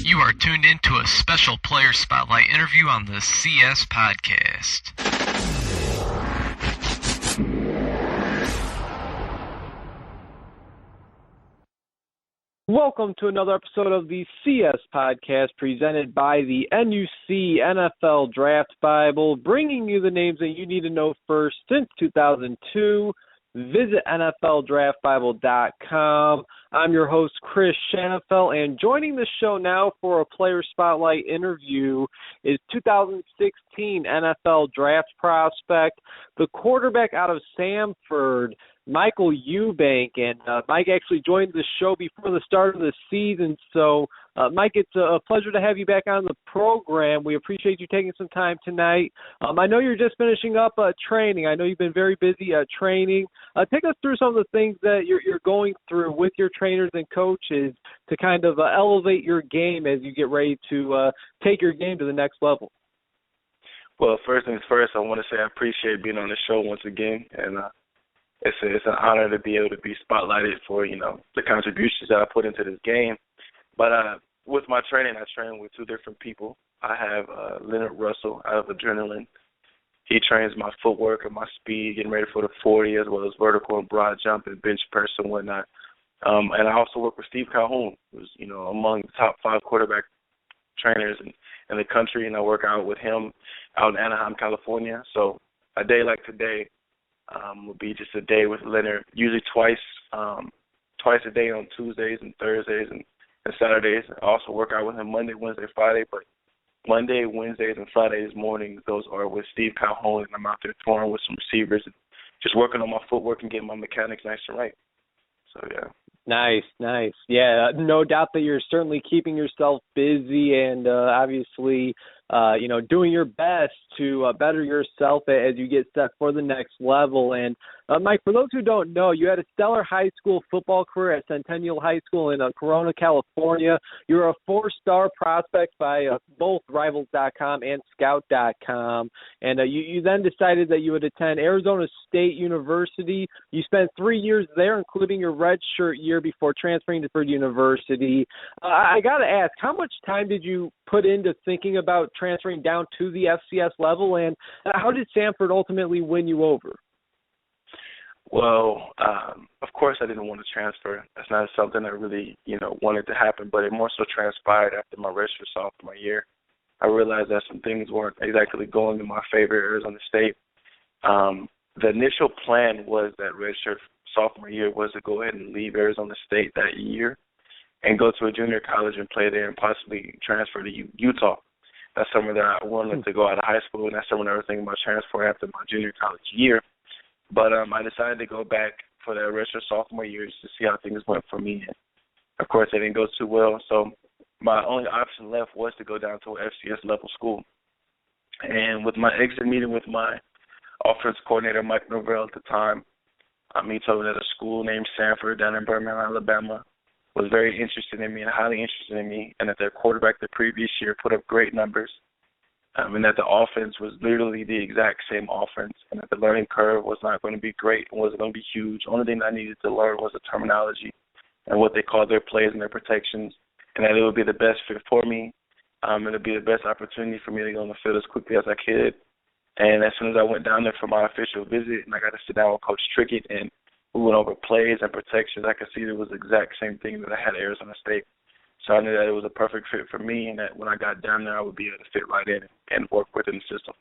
You are tuned into a special player spotlight interview on the CS Podcast. Welcome to another episode of the CS Podcast presented by the NUC NFL Draft Bible, bringing you the names that you need to know first since 2002. Visit NFLDraftBible.com. I'm your host, Chris Shanafel, and joining the show now for a player spotlight interview is 2016 NFL Draft prospect, the quarterback out of Samford, Michael Eubank. And Mike actually joined the show before the start of the season. So, Mike, it's a pleasure to have you back on the program. We appreciate you taking some time tonight. I know you're just finishing up training. I know you've been very busy training. Take us through some of the things that you're going through with your trainers and coaches to kind of elevate your game as you get ready to take your game to the next level. Well, first things first, I want to say I appreciate being on the show once again, and it's an honor to be able to be spotlighted for, the contributions that I put into this game. But with my training, I train with two different people. I have Leonard Russell out of Adrenaline. He trains my footwork and my speed, getting ready for the 40, as well as vertical and broad jump and bench press and whatnot. And I also work with Steve Calhoun, who's, among the top 5 quarterback trainers in the country, and I work out with him out in Anaheim, California. So a day like today will be just a day with Leonard, usually twice a day on Tuesdays and Thursdays and Saturdays. I also work out with him Monday, Wednesday, Friday, but Monday, Wednesdays, and Fridays mornings, those are with Steve Calhoun, and I'm out there throwing with some receivers and just working on my footwork and getting my mechanics nice and right. So, yeah. Nice. Yeah, no doubt that you're certainly keeping yourself busy and obviously, doing your best to better yourself as you get set for the next level. And, Mike, for those who don't know, you had a stellar high school football career at Centennial High School in Corona, California. You're a 4-star prospect by both Rivals.com and Scout.com. And you then decided that you would attend Arizona State University. You spent 3 years there, including your redshirt year before transferring to Ford University. I got to ask, how much time did you put into thinking about transferring down to the FCS level, and how did Samford ultimately win you over? Well, of course I didn't want to transfer. That's not something that really, wanted to happen, but it more so transpired after my redshirt sophomore year. I realized that some things weren't exactly going in my favor at Arizona State. The initial plan was that redshirt sophomore year was to go ahead and leave Arizona State that year and go to a junior college and play there and possibly transfer to Utah. That's somewhere that I wanted to go out of high school, and that's somewhere I was thinking about transfer after my junior college year. But I decided to go back for that redshirt sophomore year just to see how things went for me. And of course, it didn't go too well, so my only option left was to go down to an FCS level school. And with my exit meeting with my offense coordinator, Mike Norvell, at the time, he told me that a school named Samford down in Birmingham, Alabama, was very interested in me and highly interested in me, and that their quarterback the previous year put up great numbers, and that the offense was literally the exact same offense, and that the learning curve was not going to be great and wasn't going to be huge. The only thing I needed to learn was the terminology and what they called their plays and their protections, and that it would be the best fit for me, and it would be the best opportunity for me to get on the field as quickly as I could. And as soon as I went down there for my official visit and I got to sit down with Coach Trickett and we went over plays and protections, I could see it was the exact same thing that I had at Arizona State. So I knew that it was a perfect fit for me and that when I got down there I would be able to fit right in and work within the system.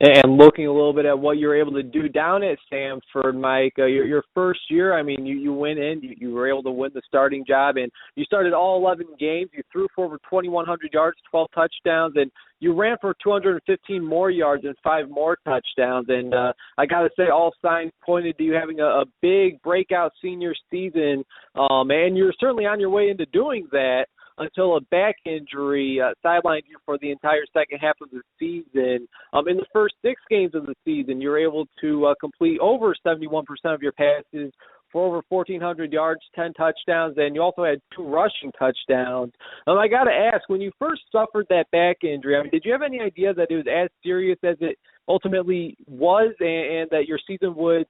And looking a little bit at what you were able to do down at Samford, Mike, your first year, you went in, you were able to win the starting job, and you started all 11 games. You threw for over 2,100 yards, 12 touchdowns, and you ran for 215 more yards and 5 more touchdowns. And I got to say, all signs pointed to you having a big breakout senior season, and you're certainly on your way into doing that until a back injury sidelined you for the entire second half of the season. In the first 6 games of the season, you were able to complete over 71% of your passes for over 1,400 yards, 10 touchdowns, and you also had 2 rushing touchdowns. I got to ask, when you first suffered that back injury, did you have any idea that it was as serious as it ultimately was, and that your season would,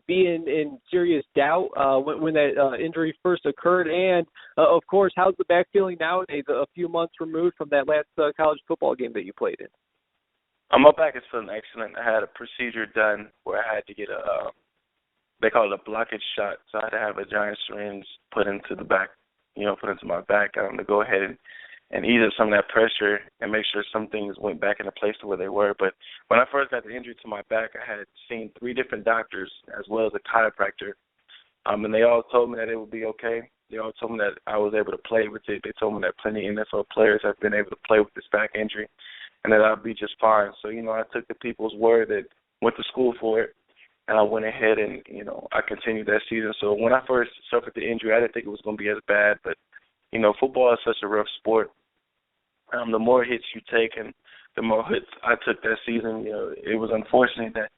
be in serious doubt when that injury first occurred. And, of course, how's the back feeling nowadays, a few months removed from that last college football game that you played in? My back is feeling excellent. I had a procedure done where I had to get they call it a blockage shot. So I had to have a giant syringe put into the back, put into my back to go ahead and ease up some of that pressure and make sure some things went back into place to where they were. But when I first got the injury to my back, I had seen 3 different doctors as well as a chiropractor, and they all told me that it would be okay. They all told me that I was able to play with it. They told me that plenty of NFL players have been able to play with this back injury and that I'll be just fine. So, I took the people's word that went to school for it, and I went ahead and, I continued that season. So when I first suffered the injury, I didn't think it was going to be as bad. But, football is such a rough sport. The more hits you take and the more hits I took that season, it was unfortunate that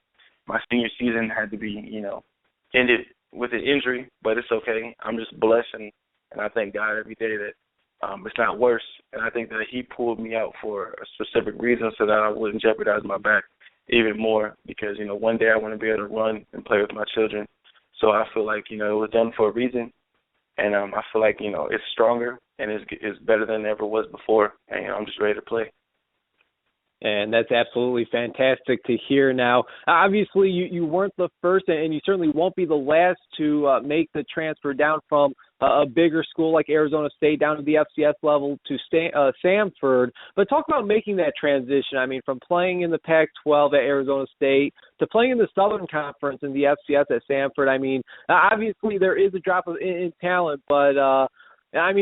my senior season had to be, ended with an injury. But it's okay. I'm just blessed, and I thank God every day that it's not worse. And I think that he pulled me out for a specific reason so that I wouldn't jeopardize my back even more, because, one day I want to be able to run and play with my children. So I feel like, it was done for a reason, and I feel like, it's stronger and it's better than it ever was before, and I'm just ready to play. And that's absolutely fantastic to hear. Now, obviously, you weren't the first, and you certainly won't be the last to make the transfer down from a bigger school like Arizona State down to the FCS level to Samford. But talk about making that transition. I mean, from playing in the Pac-12 at Arizona State to playing in the Southern Conference in the FCS at Samford. I mean, obviously there is a drop in talent, but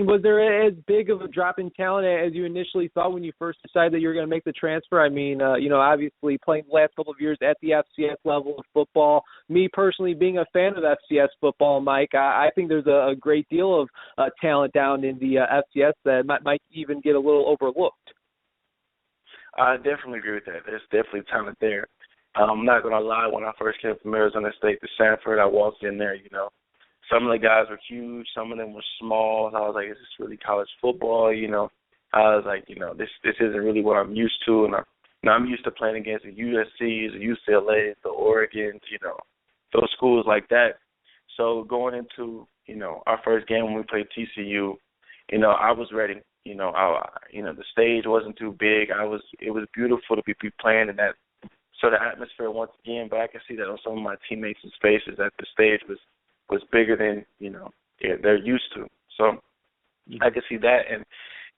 was there as big of a drop in talent as you initially thought when you first decided that you were going to make the transfer? I mean, obviously playing the last couple of years at the FCS level of football, me personally being a fan of FCS football, Mike, I think there's a great deal of talent down in the FCS that might even get a little overlooked. I definitely agree with that. There's definitely talent there. I'm not going to lie, when I first came from Arizona State to Samford, I walked in there, some of the guys were huge, some of them were small, and I was like, is this really college football? I was like, this isn't really what I'm used to, and I'm used to playing against the USCs, the UCLAs, the Oregons, those schools like that. So going into, our first game when we played TCU, I was ready. The stage wasn't too big. It was beautiful to be playing in that sort of atmosphere once again, but I can see that on some of my teammates' faces that the stage was bigger than, they're used to. So I could see that. And,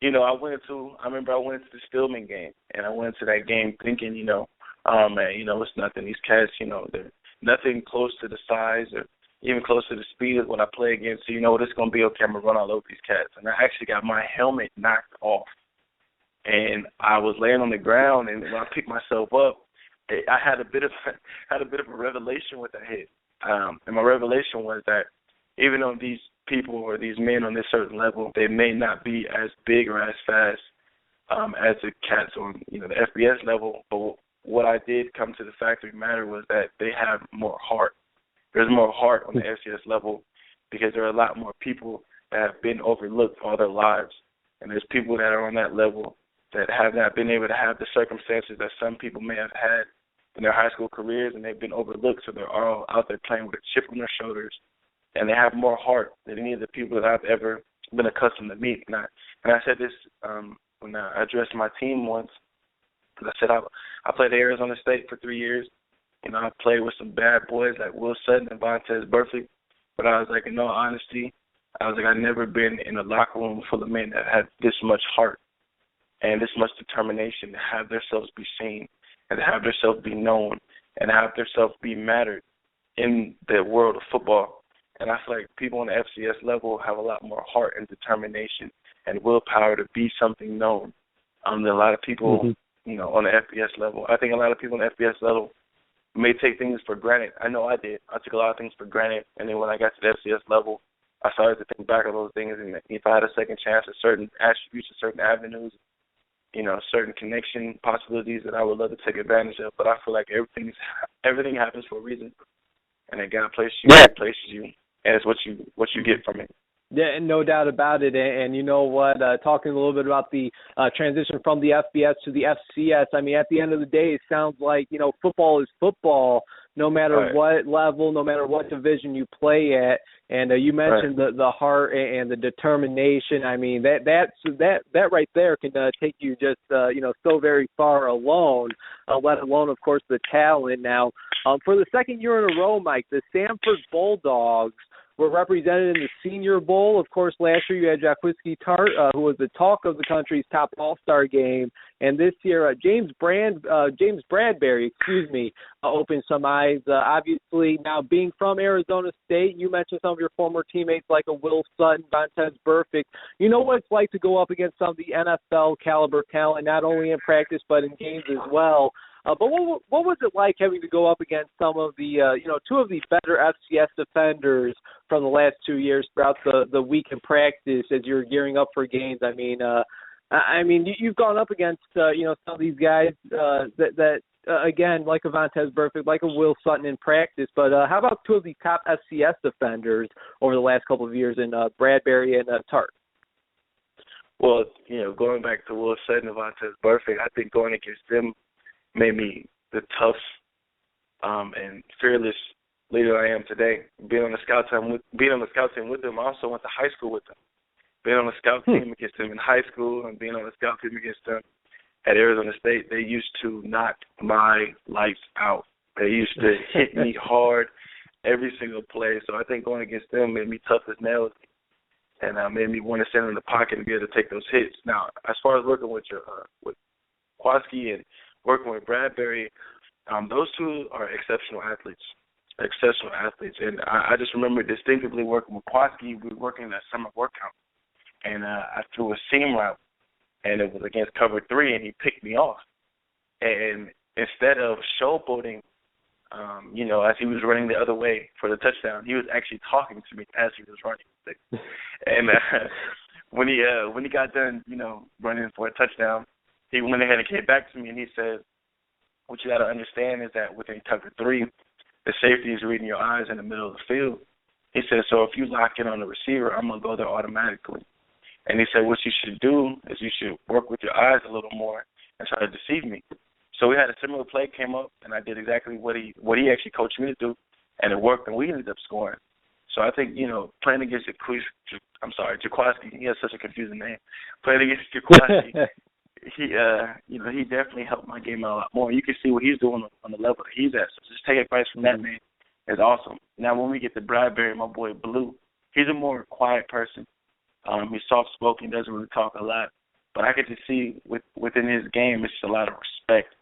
I remember I went into the Stillman game, and I went into that game thinking, it's nothing. These cats, they're nothing close to the size or even close to the speed of what I play against. So, it's going to be okay. I'm going to run all over these cats. And I actually got my helmet knocked off. And I was laying on the ground, and when I picked myself up, I had a bit of a revelation with that hit. And my revelation was that even though these people or these men on this certain level, they may not be as big or as fast as the cats on the FBS level, but what I did come to the fact of the matter was that they have more heart. There's more heart on the FCS level because there are a lot more people that have been overlooked all their lives, and there's people that are on that level that have not been able to have the circumstances that some people may have had in their high school careers, and they've been overlooked, so they're all out there playing with a chip on their shoulders, and they have more heart than any of the people that I've ever been accustomed to meet. And I said this when I addressed my team once. I said I played at Arizona State for 3 years. I played with some bad boys like Will Sutton and Vontaze Burfict, but I was like, in all honesty, I've never been in a locker room full of men that had this much heart and this much determination to have themselves be seen and to have themselves be known and have themselves be mattered in the world of football. And I feel like people on the FCS level have a lot more heart and determination and willpower to be something known than a lot of people, on the FBS level. I think a lot of people on the FBS level may take things for granted. I know I did. I took a lot of things for granted. And then when I got to the FCS level, I started to think back on those things. And if I had a second chance at certain attributes or certain avenues, certain connection possibilities that I would love to take advantage of. But I feel like everything happens for a reason. And then God places you, and it's what you get from it. Yeah, no doubt about it. And you know what, talking a little bit about the transition from the FBS to the FCS, I mean, at the end of the day, it sounds like, football is football no matter Right. what level, no matter what division you play at. And you mentioned the heart and the determination. I mean, that right there can take you just, so very far alone, let alone, of course, the talent. Now, for the second year in a row, Mike, the Samford Bulldogs were represented in the Senior Bowl. Of course, last year you had Jacquiski Tart, who was the talk of the country's top All-Star game, and this year James Bradbury, opened some eyes. Obviously, now being from Arizona State, you mentioned some of your former teammates like a Will Sutton, Vontez Burfict. You know what it's like to go up against some of the NFL caliber talent, not only in practice but in games as well. But what was it like having to go up against some of the, two of the better FCS defenders from the last 2 years throughout the week in practice as you're gearing up for games? I mean, you've gone up against, some of these guys that again, like a Vontez Burfict, like a Will Sutton in practice. But how about two of the top FCS defenders over the last couple of years in Bradbury and Tart? Well, going back to Will Sutton and Vontez Burfict, I think going against them made me the tough and fearless leader I am today. Being on the scout team with them, I also went to high school with them. Being on the scout team against them in high school and being on the scout team against them at Arizona State, they used to knock my lights out. They used to hit me hard every single play. So I think going against them made me tough as nails and made me want to stand in the pocket and be able to take those hits. Now, as far as working with with Kwaski and working with Bradbury, those two are exceptional athletes. And I just remember distinctively working with Kwaski. We were working that summer workout, and I threw a seam route, and it was against cover 3, and he picked me off. And instead of showboating, as he was running the other way for the touchdown, he was actually talking to me as he was running. And when he got done, running for a touchdown, he went ahead and came back to me and he said, what you got to understand is that within cover 3, the safety is reading your eyes in the middle of the field. He said, so if you lock in on the receiver, I'm going to go there automatically. And he said, what you should do is you should work with your eyes a little more and try to deceive me. So we had a similar play came up, and I did exactly what he actually coached me to do, and it worked, and we ended up scoring. So I think, playing against Jacquiski, he has such a confusing name. Playing against Jacquiski, he definitely helped my game out a lot more. You can see what he's doing on the level that he's at. So just take advice from that man. It's awesome. Now, when we get to Bradbury, my boy Blue, he's a more quiet person. He's soft-spoken, doesn't really talk a lot. But I get to see within his game, it's just a lot of respect.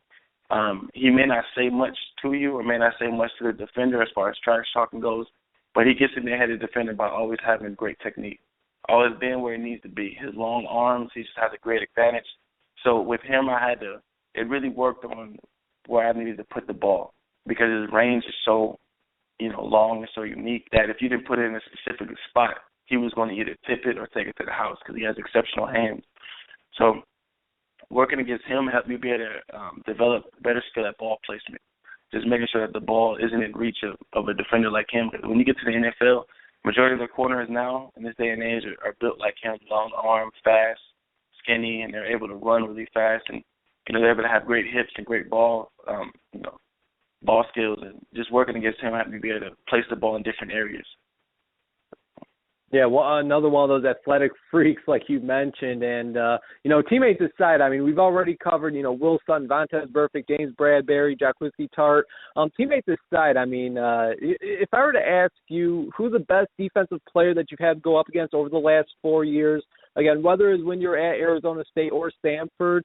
He may not say much to you or may not say much to the defender as far as trash talking goes, but he gets in the head of the defender by always having great technique, always being where he needs to be. His long arms, he just has a great advantage. So with him, it really worked on where I needed to put the ball because his range is so, long and so unique that if you didn't put it in a specific spot, he was going to either tip it or take it to the house because he has exceptional hands. So working against him helped me be able to develop better skill at ball placement, just making sure that the ball isn't in reach of a defender like him. Because when you get to the NFL, majority of the corners now in this day and age are built like him, long arm, fast, skinny, and they're able to run really fast, and they're able to have great hips and great ball skills. And just working against him helped me be able to place the ball in different areas. Yeah, well, another one of those athletic freaks like you mentioned. And, teammates aside, I mean, we've already covered, Will Sutton, Vontez Burfict, James Bradbury, Jacquiski Tart. Teammates aside, I mean, if I were to ask you who's the best defensive player that you've had to go up against over the last 4 years, again, whether it's when you're at Arizona State or Samford,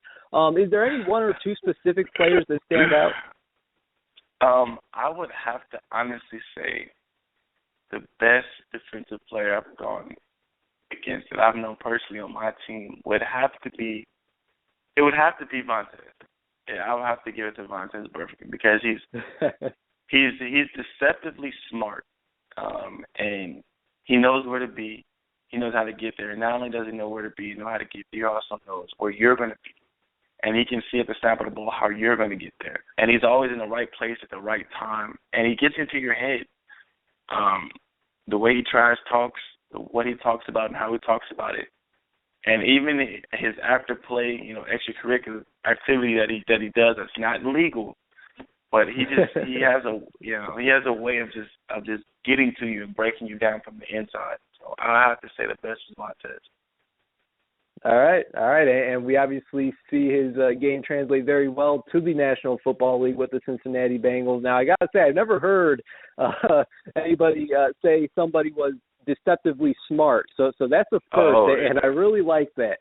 is there any one or two specific players that stand out? I would have to honestly say the best defensive player I've gone against that I've known personally on my team would have to be Vontez. Yeah, I would have to give it to Vontez Burfict because he's deceptively smart, and he knows where to be. He knows how to get there. And not only does he know where to be, he knows how to get there, he also knows where you're going to be. And he can see at the snap of the ball how you're going to get there. And he's always in the right place at the right time. And he gets into your head. The way he talks, what he talks about and how he talks about it. And even his after play, extracurricular activity that he does that's not legal, but he has a way of just getting to you and breaking you down from the inside. So I have to say the best is Montez. All right, and we obviously see his game translate very well to the National Football League with the Cincinnati Bengals. Now, I got to say, I've never heard anybody say somebody was deceptively smart, so that's a first, and I really like that.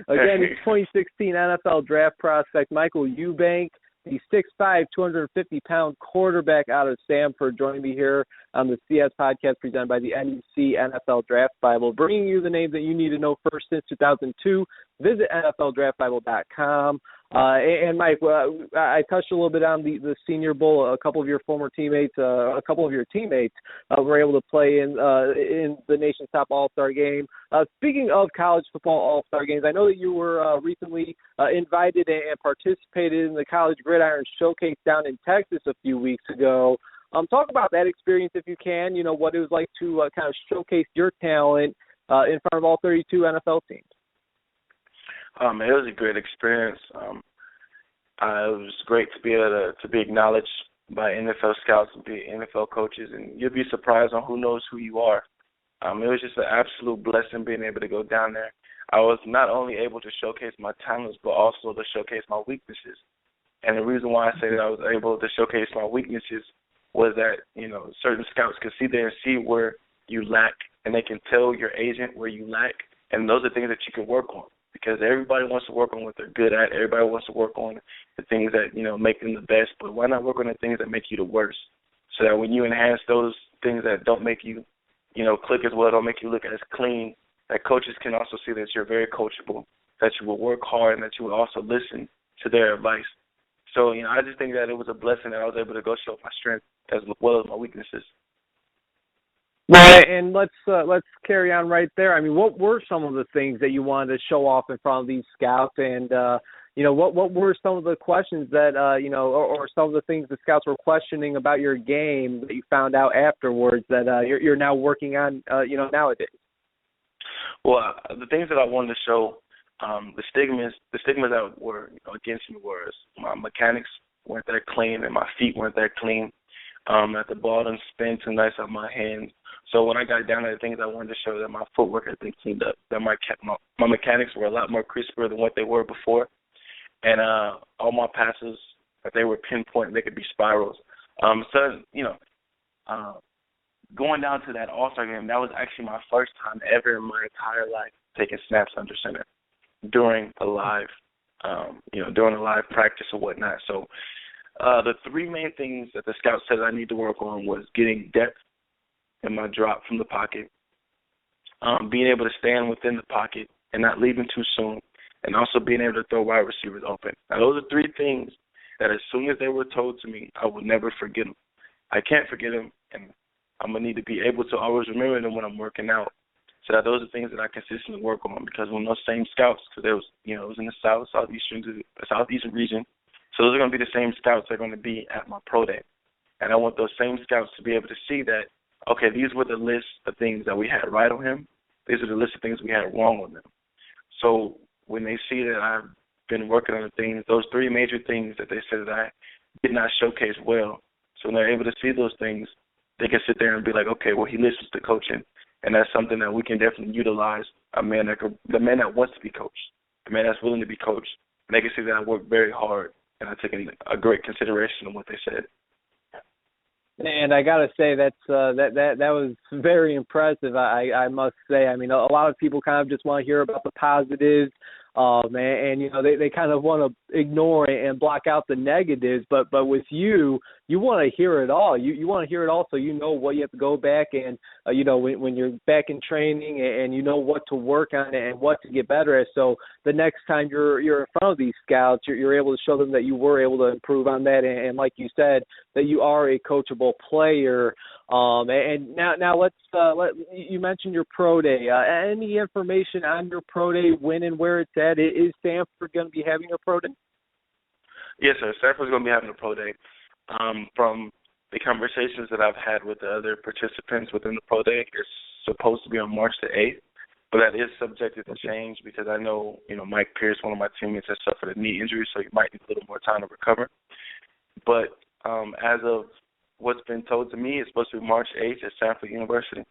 Again, he's 2016 NFL draft prospect Michael Eubank, the 6'5", 250-pound quarterback out of Samford, joining me here on the CS podcast presented by the NEC NFL Draft Bible, bringing you the names that you need to know first since 2002. Visit NFLDraftBible.com. And Mike, I touched a little bit on the Senior Bowl. A couple of your teammates were able to play in the nation's top All-Star game. Speaking of college football All-Star games, I know that you were recently invited and participated in the College Gridiron Showcase down in Texas a few weeks ago. Talk about that experience if you can. What it was like to kind of showcase your talent in front of all 32 NFL teams. It was a great experience. It was great to be able to be acknowledged by NFL scouts and be NFL coaches, and you'll be surprised on who knows who you are. It was just an absolute blessing being able to go down there. I was not only able to showcase my talents, but also to showcase my weaknesses. And the reason why I say that I was able to showcase my weaknesses was that, certain scouts can see there and see where you lack, and they can tell your agent where you lack, and those are things that you can work on. Because everybody wants to work on what they're good at. Everybody wants to work on the things that, make them the best. But why not work on the things that make you the worst? So that when you enhance those things that don't make you, click as well, don't make you look as clean, that coaches can also see that you're very coachable, that you will work hard, and that you will also listen to their advice. So, I just think that it was a blessing that I was able to go show my strength as well as my weaknesses. Well, and let's carry on right there. I mean, what were some of the things that you wanted to show off in front of these scouts, and what were some of the questions that or some of the things the scouts were questioning about your game that you found out afterwards that you're now working on nowadays? Well, the things that I wanted to show, the stigmas that were against me was my mechanics weren't that clean and my feet weren't that clean. That the ball didn't spin too nice out my hands. So when I got down to the things I wanted to show, that my footwork had been cleaned up, that my mechanics were a lot more crisper than what they were before, and all my passes, that they were pinpoint, they could be spirals. Going down to that All-Star game, that was actually my first time ever in my entire life taking snaps under center during a live practice or whatnot. So the three main things that the scout said I need to work on was getting depth in my drop from the pocket, being able to stand within the pocket and not leaving too soon, and also being able to throw wide receivers open. Now, those are three things that as soon as they were told to me, I would never forget them. I can't forget them, and I'm going to need to be able to always remember them when I'm working out. So that those are things that I consistently work on, because when those same scouts, because it was in the southeastern region, so those are going to be the same scouts that are going to be at my pro day. And I want those same scouts to be able to see that, okay, these were the list of things that we had right on him. These are the list of things we had wrong on them. So when they see that I've been working on the things, those three major things that they said that I did not showcase well, so when they're able to see those things, they can sit there and be like, okay, well, he listens to coaching, and that's something that we can definitely utilize, the man that wants to be coached, the man that's willing to be coached. And they can see that I work very hard, and I took a great consideration of what they said. And I got to say that was very impressive. I must say. I mean, a lot of people kind of just want to hear about the positives, and they kind of want to ignore and block out the negatives. But with you want to hear it all. You want to hear it all, so you know what you have to go back and when you're back in training, and you know what to work on and what to get better at. So the next time you're in front of these scouts, you're able to show them that you were able to improve on that, and like you said, that you are a coachable player. And now you mentioned your pro day. Any information on your pro day, when and where it's at? Is Samford going to be having a pro day? Yes, sir. Samford's going to be having a pro day. From the conversations that I've had with the other participants within the pro day, it's supposed to be on March the 8th, but that is subjected to change because I know, Mike Pierce, one of my teammates, has suffered a knee injury, so he might need a little more time to recover. But as of what's been told to me, it's supposed to be March 8th at Samford University.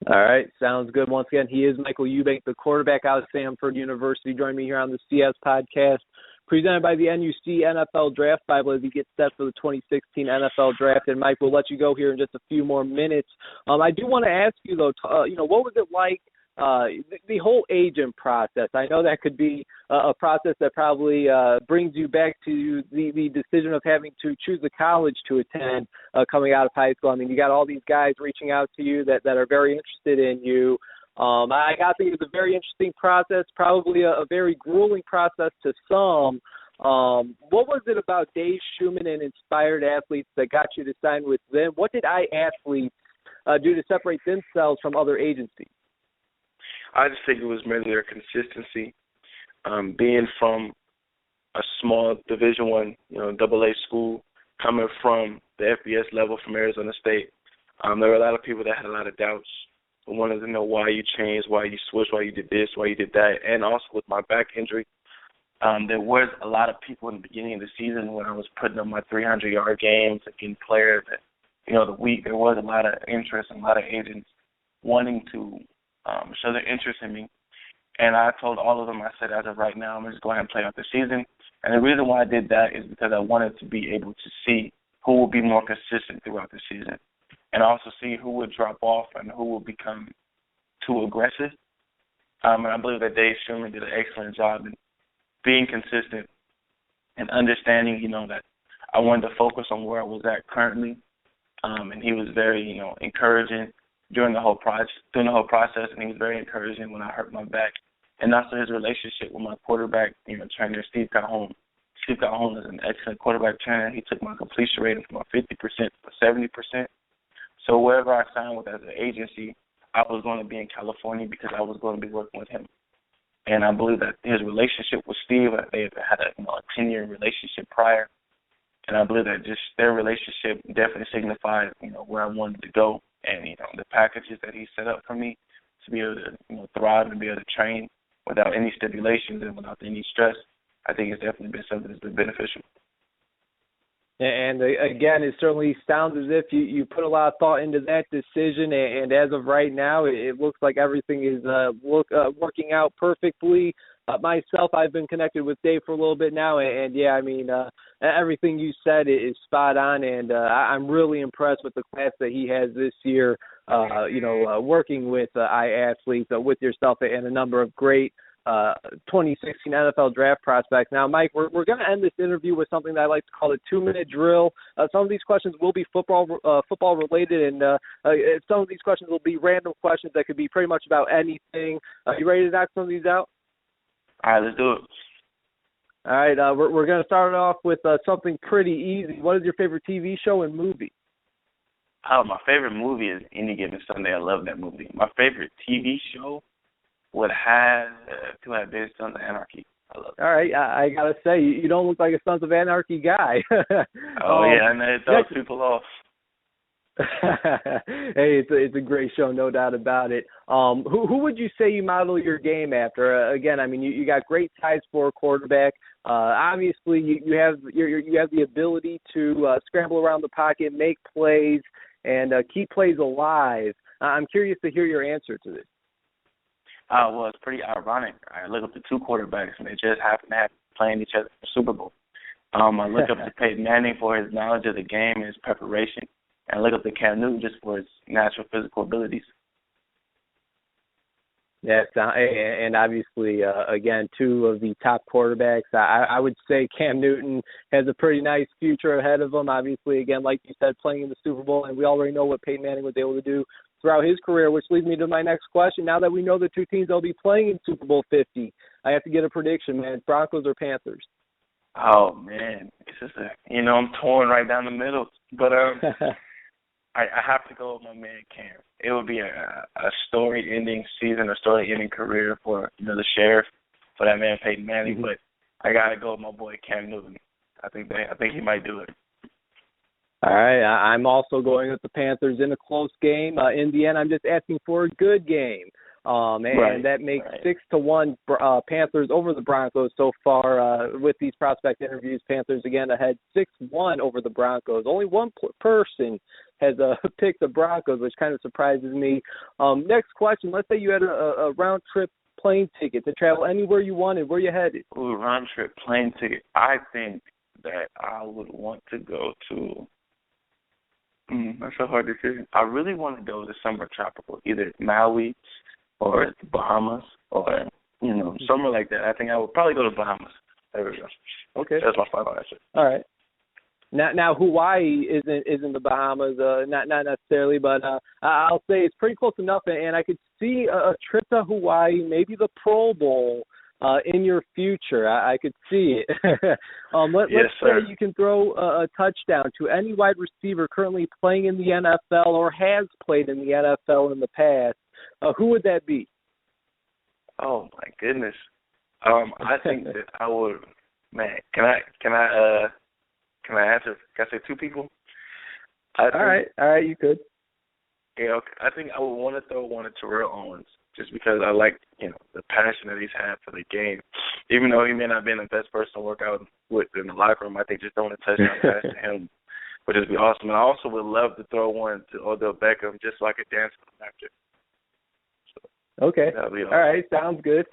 All right, sounds good. Once again, he is Michael Eubank, the quarterback out of Samford University, joining me here on the CS podcast, presented by the NUC NFL Draft Bible as he gets set for the 2016 NFL Draft. And, Mike, we'll let you go here in just a few more minutes. I do want to ask you, though, what was it like, the whole agent process? I know that could be a process that probably brings you back to the decision of having to choose a college to attend coming out of high school. I mean, you got all these guys reaching out to you that are very interested in you. I got to think it's a very interesting process, probably a very grueling process to some. What was it about Dave Schumann and Inspired Athletes that got you to sign with them? What did iAthletes do to separate themselves from other agencies? I just think it was mainly their consistency. Being from a small Division I, AA school, coming from the FBS level from Arizona State, there were a lot of people that had a lot of doubts, wanted to know why you changed, why you switched, why you did this, why you did that. And also with my back injury, there was a lot of people in the beginning of the season when I was putting up my 300-yard games and getting players that, the week, there was a lot of interest and a lot of agents wanting to show their interest in me. And I told all of them, I said, as of right now, I'm going to just go ahead and play out the season. And the reason why I did that is because I wanted to be able to see who will be more consistent throughout the season and also see who would drop off and who will become too aggressive. And I believe that Dave Schumann did an excellent job in being consistent and understanding, that I wanted to focus on where I was at currently. And he was very, encouraging during the whole process, and he was very encouraging when I hurt my back. And also his relationship with my quarterback, trainer, Steve Calhoun. Steve Calhoun is an excellent quarterback trainer. He took my completion rating from 50% to 70%. So wherever I signed with as an agency, I was going to be in California because I was going to be working with him. And I believe that his relationship with Steve, they had a 10-year relationship prior. And I believe that just their relationship definitely signified, where I wanted to go. And, the packages that he set up for me to be able to, thrive and be able to train without any stipulations and without any stress, I think it's definitely been something that's been beneficial. And again, it certainly sounds as if you put a lot of thought into that decision. And as of right now, it looks like everything is working out perfectly. Myself, I've been connected with Dave for a little bit now, and yeah, I mean, everything you said is spot on, and I'm really impressed with the class that he has this year, working with iAthletes, with yourself, and a number of great 2016 NFL draft prospects. Now, Mike, we're going to end this interview with something that I like to call a 2-minute drill. Some of these questions will be football related, and some of these questions will be random questions that could be pretty much about anything. You ready to knock some of these out? All right, let's do it. All right, we're going to start off with something pretty easy. What is your favorite TV show and movie? Oh, my favorite movie is Any Given Sunday. I love that movie. My favorite TV show would have to have been Sons of Anarchy. I love it. All right, I got to say, you don't look like a Sons of Anarchy guy. Yeah, and it throws people off. Hey, it's a great show, no doubt about it. Who would you say you model your game after? Again, I mean, you got great size for a quarterback. Obviously, you have the ability to scramble around the pocket, make plays, and keep plays alive. I'm curious to hear your answer to this. Well, it's pretty ironic. I look up to two quarterbacks, and they just happen to have playing each other in the Super Bowl. I look up to Peyton Manning for his knowledge of the game and his preparation, and look up to Cam Newton just for his natural physical abilities. Yeah, and obviously, again, two of the top quarterbacks. I would say Cam Newton has a pretty nice future ahead of him. Obviously, again, like you said, playing in the Super Bowl, and we already know what Peyton Manning was able to do throughout his career, which leads me to my next question. Now that we know the two teams that will be playing in Super Bowl 50, I have to get a prediction, man. Broncos or Panthers? Oh, man. It's just I'm torn right down the middle. But I have to go with my man Cam. It would be a story-ending season, a story-ending career for the Sheriff, for that man Peyton Manning. But I gotta go with my boy Cam Newton. I think he might do it. All right, I'm also going with the Panthers in a close game. In the end, I'm just asking for a good game. And that makes 6-1 Panthers over the Broncos so far with these prospect interviews. Panthers again ahead 6-1 over the Broncos. Only one person has picked the Broncos, which kind of surprises me. Next question, let's say you had a round-trip plane ticket to travel anywhere you wanted. Where you headed? Ooh, round-trip plane ticket. I think that I would want to go to that's a hard decision. I really want to go to somewhere tropical, either Maui or the Bahamas or, somewhere like that. I think I would probably go to Bahamas. There we go. Okay. That's my final answer. All right. Now Hawaii isn't the Bahamas, not necessarily, but I'll say it's pretty close enough, and I could see a trip to Hawaii, maybe the Pro Bowl, in your future. I could see it. Let's say you can throw a touchdown to any wide receiver currently playing in the NFL or has played in the NFL in the past. Who would that be? Oh my goodness. I think that I would. Man, can I answer? Can I say two people? All right, you could. Yeah, okay. I think I would want to throw one to Terrell Owens, just because I like, the passion that he's had for the game. Even though he may not have been the best person to work out with in the locker room, I think just throwing a touchdown pass to him would just be awesome. And I also would love to throw one to Odell Beckham just so I could dance with him after. So, okay. Awesome. All right. Sounds good.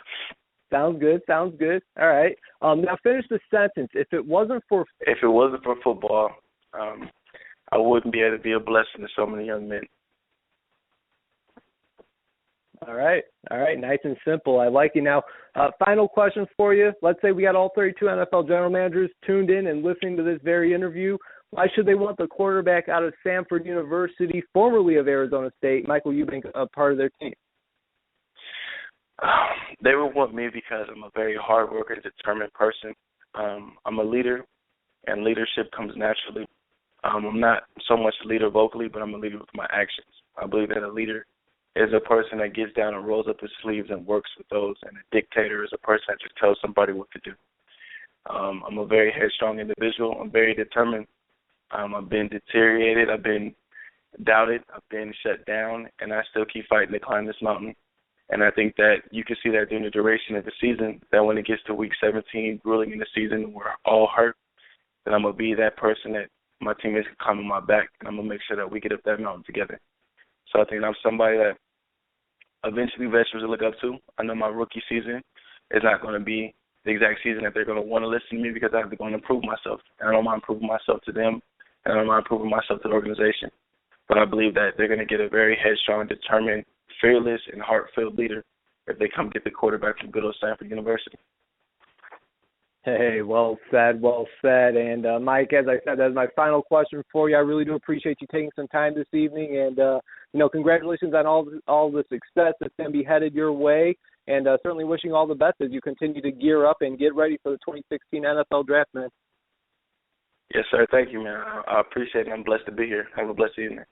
All right. Now finish the sentence. If it wasn't for football, I wouldn't be able to be a blessing to so many young men. All right. Nice and simple. I like it. Now, final questions for you. Let's say we got all 32 NFL general managers tuned in and listening to this very interview. Why should they want the quarterback out of Samford University, formerly of Arizona State, Michael Eubank, a part of their team? They would want me because I'm a very hard worker, determined person. I'm a leader, and leadership comes naturally. I'm not so much a leader vocally, but I'm a leader with my actions. I believe that a leader is a person that gets down and rolls up his sleeves and works with those, and a dictator is a person that just tells somebody what to do. I'm a very headstrong individual. I'm very determined. I've been deteriorated. I've been doubted. I've been shut down, and I still keep fighting to climb this mountain. And I think that you can see that during the duration of the season, that when it gets to week 17, grueling in the season, we're all hurt, then I'm going to be that person that my teammates can come on my back, and I'm going to make sure that we get up that mountain together. So I think I'm somebody that eventually veterans will look up to. I know my rookie season is not going to be the exact season that they're going to want to listen to me because I have to go and improve myself. And I don't mind proving myself to them, and I don't mind proving myself to the organization. But I believe that they're going to get a very headstrong, determined, fearless, and heart-filled leader if they come get the quarterback from good old Samford University. Hey, well said. And, Mike, as I said, that's my final question for you. I really do appreciate you taking some time this evening. And, congratulations on all the success that's going to be headed your way. And certainly wishing all the best as you continue to gear up and get ready for the 2016 NFL Draft, man. Yes, sir. Thank you, man. I appreciate it. I'm blessed to be here. Have a blessed evening.